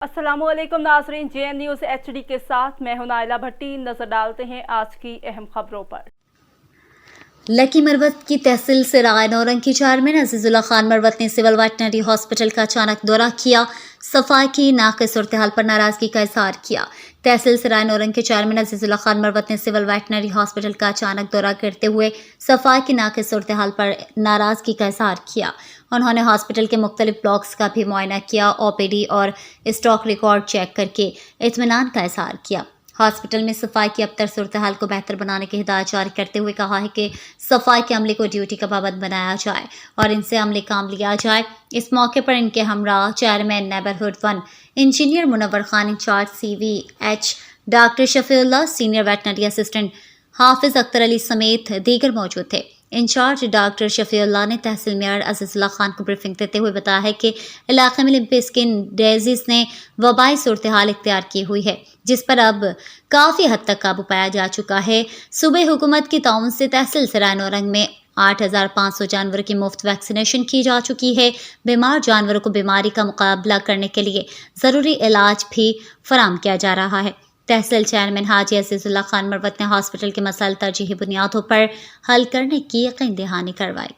अस्सलाम वालेकुम नाजरीन, JN न्यूज़ HD के साथ मैं हूं नाइला भट्टी। नजर डालते हैं आज की अहम खबरों पर। लकी मरवत की तहसील सराय नौरंग की चेयरमैन अजीजुल्लाह खान मरवत ने सिविल वेटनरी हॉस्पिटल का अचानक दौरा किया। सफाई की नाक़िस सूरत-ए-हाल पर नाराजगी का इजहार किया। तहसील सराय नौरंग के चेयरमैन अजीजुल्लाह खान मरवत ने सिविल वेटनरी हॉस्पिटल का अचानक दौरा करते हुए सफाई की नाक़िस सूरत-ए-हाल पर नाराजगी का इजहार किया। उन्होंने हॉस्पिटल के मुख्तलिफ ब्लॉक्स का भी मुआयना किया। OPD और स्टॉक रिकॉर्ड चेक करके इत्मीनान का इजहार किया। हॉस्पिटल में सफाई की अबतर सूरत-हाल को बेहतर बनाने की हिदायत जारी करते हुए कहा है कि सफाई के अमले को ड्यूटी का पाबंद बनाया जाए और इनसे अमली काम लिया जाए। इस मौके पर इनके हमरा chairman neighbourhood 1 engineer Munawar Khan, in charge CVH doctor Shafiullah, senior veterinary assistant Hafiz Akhtar Ali समेत दीगर मौजूद थे। इंचार्ज डॉक्टर शफीउल्लाह ने तहसील मेयर अजीजुल्लाह खान को ब्रीफिंग देते हुए बताया है कि इलाके में लिम्पी स्किन डिजीज ने वबाई सूरत-हाल इख्तियार की हुई है, जिस पर अब काफ़ी हद तक काबू पाया जा चुका है। सूबे हुकूमत की ताउन से तहसील सराय नौरंग में 8500 जानवरों की मुफ्त वैक्सीनेशन की जा चुकी है। बीमार जानवरों को बीमारी का मुकाबला करने के लिए ज़रूरी इलाज भी फराहम किया जा रहा है। तहसील चेयरमैन हाजी अजीजुल्लाह खान मरवत ने हॉस्पिटल के मसाइल तरजीही बुनियादों पर हल करने की यकीन दहानी करवाई।